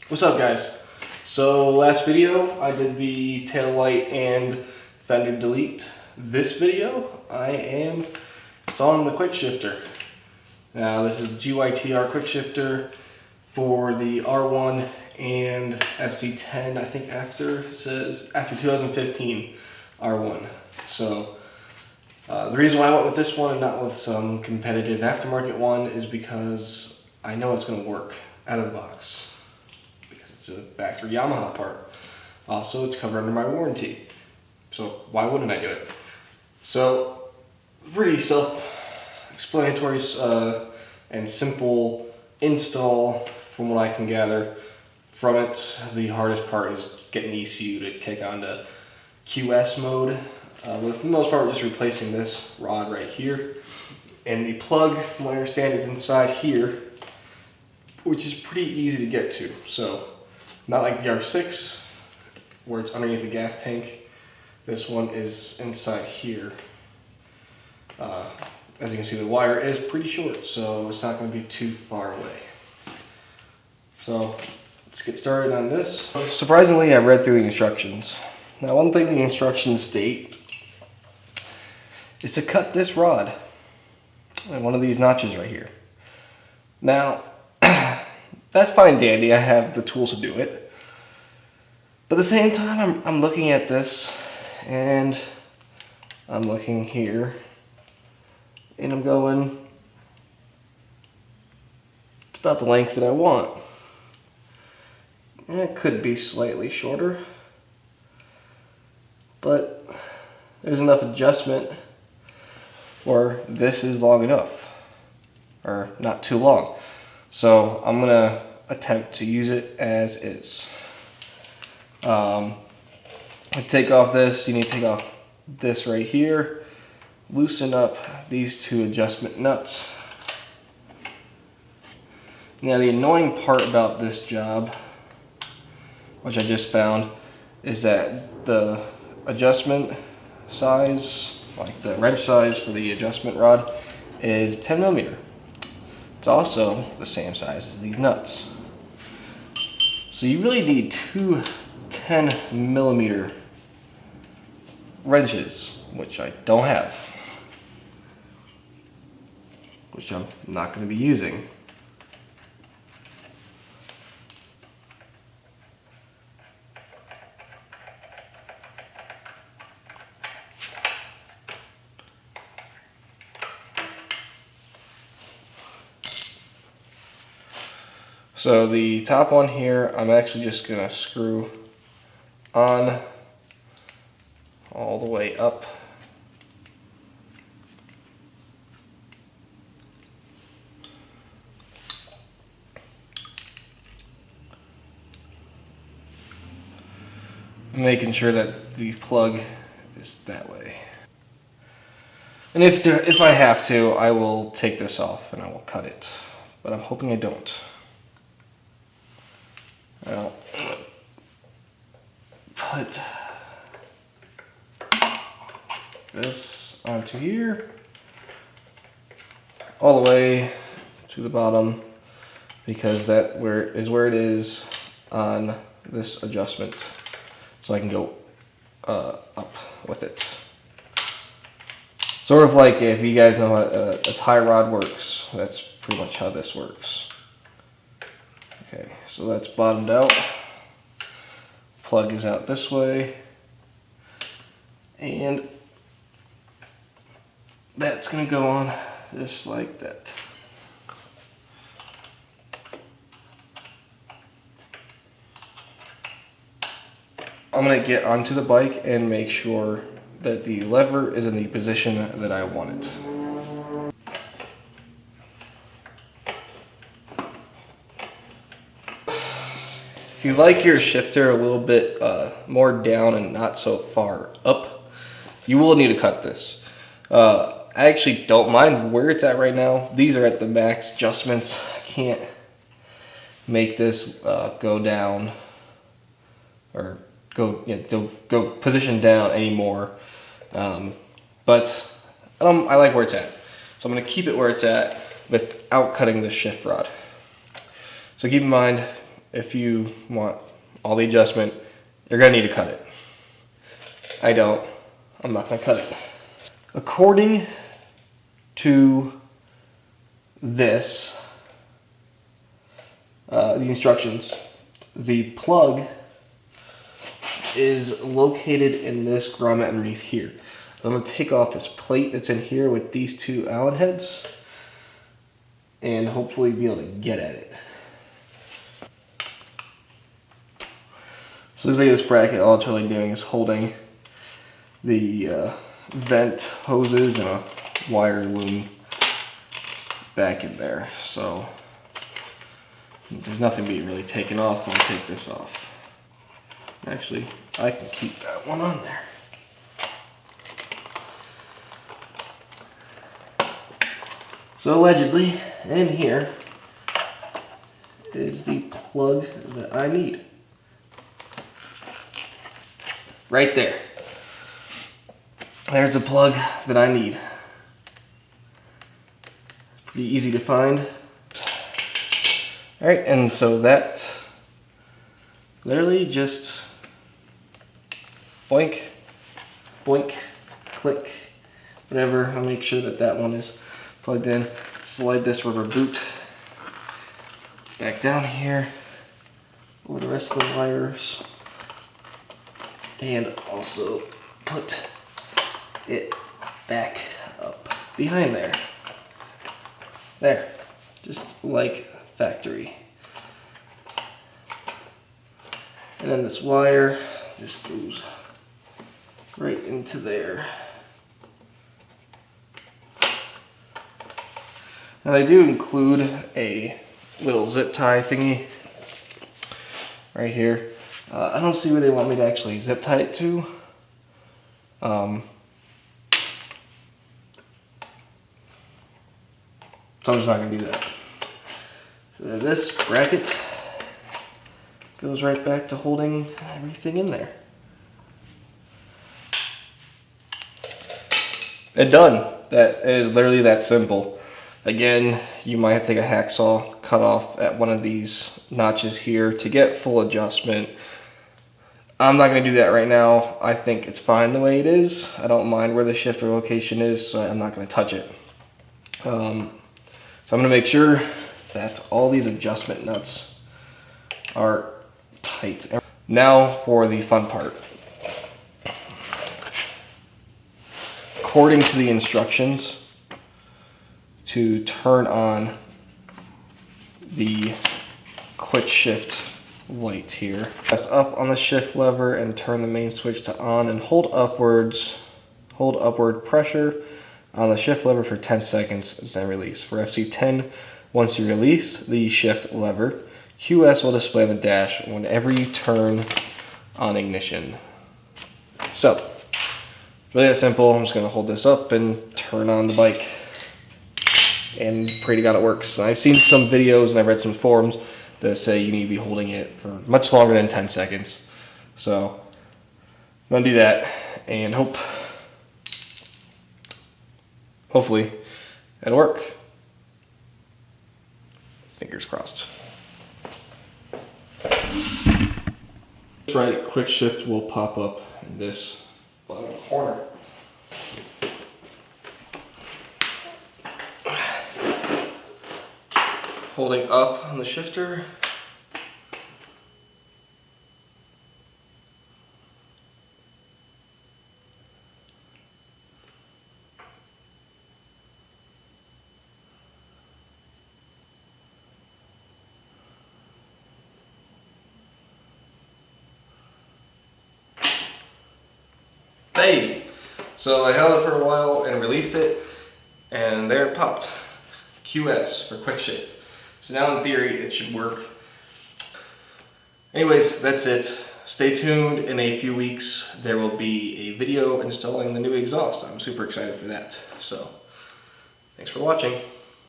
What's up, guys? So last video I did the tail light and fender delete. This video I am installing the Quickshifter. Now this is GYTR Quickshifter for the R1 and FZ10. I think it says after 2015 R1. So the reason why I went with this one and not with some competitive aftermarket one is because I know it's going to work out of the box. It's a factory Yamaha part. Also, it's covered under my warranty. So why wouldn't I do it? So pretty self-explanatory and simple install from what I can gather from it. The hardest part is getting the ECU to kick onto QS mode. But for the most part, we're just replacing this rod right here. And the plug, from what I understand, is inside here, which is pretty easy to get to. So not like the R6, where it's underneath the gas tank. This one is inside here. As you can see, the wire is pretty short, so it's not going to be too far away. So let's get started on this. Surprisingly, I read through the instructions. Now, one thing the instructions state is to cut this rod and one of these notches right here. Now, that's fine and dandy, I have the tools to do it. But at the same time, I'm looking at this, and I'm looking here, and I'm going, it's about the length that I want. And it could be slightly shorter, but there's enough adjustment where this is long enough, or not too long. So I'm gonna attempt to use it as is. To take off this, you need to take off this right here, loosen up these two adjustment nuts. Now the annoying part about this job, which I just found, is that the adjustment size, like the wrench size for the adjustment rod, is 10 millimeter. It's also the same size as these nuts. So you really need two 10 millimeter wrenches, which I don't have, which I'm not going to be using. So the top one here, I'm actually just going to screw on all the way up. Making sure that the plug is that way. And if I have to, I will take this off and I will cut it. But I'm hoping I don't. I'll put this onto here, all the way to the bottom, because that is where it is on this adjustment, so I can go up with it. Sort of like if you guys know how a tie rod works, that's pretty much how this works. Okay, so that's bottomed out. Plug is out this way. And that's going to go on just like that. I'm going to get onto the bike and make sure that the lever is in the position that I want it. If you like your shifter a little bit more down and not so far up, you will need to cut this. I actually don't mind where it's at right now. These are at the max adjustments. I can't make this go down or go position down anymore. But I like where it's at. So I'm going to keep it where it's at without cutting the shift rod. So keep in mind, if you want all the adjustment, you're gonna need to cut it. I don't. I'm not gonna cut it. According to this, the instructions, the plug is located in this grommet underneath here. I'm going to take off this plate that's in here with these two Allen heads and hopefully be able to get at it. So looks like this bracket, all it's really doing is holding the vent hoses and a wire loom back in there. So there's nothing being really taken off when I take this off. Actually, I can keep that one on there. So allegedly, in here is the plug that I need. Right there. There's the plug that I need. Pretty easy to find. Alright, and so that literally just boink, boink, click, whatever. I'll make sure that that one is plugged in. Slide this rubber boot back down here over the rest of the wires, and also put it back up behind there. There, just like factory. And then this wire just goes right into there. Now they do include a little zip tie thingy right here. I don't see where they want me to actually zip tie it to. So I'm just not going to do that. So then this bracket goes right back to holding everything in there. And done. That is literally that simple. Again, you might have to take a hacksaw, cut off at one of these notches here to get full adjustment. I'm not going to do that right now. I think it's fine the way it is. I don't mind where the shifter location is, so I'm not going to touch it. So I'm going to make sure that all these adjustment nuts are tight. Now for the fun part. According to the instructions, to turn on the quick shift light here, press up on the shift lever and turn the main switch to on, and hold upward pressure on the shift lever for 10 seconds, then release. For FZ10, once you release the shift lever, QS will display on the dash whenever you turn on ignition. So, really that simple. I'm just going to hold this up and turn on the bike, and pray to God it works. I've seen some videos and I've read some forums that say you need to be holding it for much longer than 10 seconds. So, I'm going to do that and hopefully it'll work. Fingers crossed. That's right, quick shift will pop up in this bottom corner. Holding up on the shifter. Hey! So I held it for a while and released it, and there it popped. QS for quick shift. So now in theory it should work. Anyways, that's it. Stay tuned. In a few weeks there will be a video installing the new exhaust. I'm super excited for that. So, thanks for watching.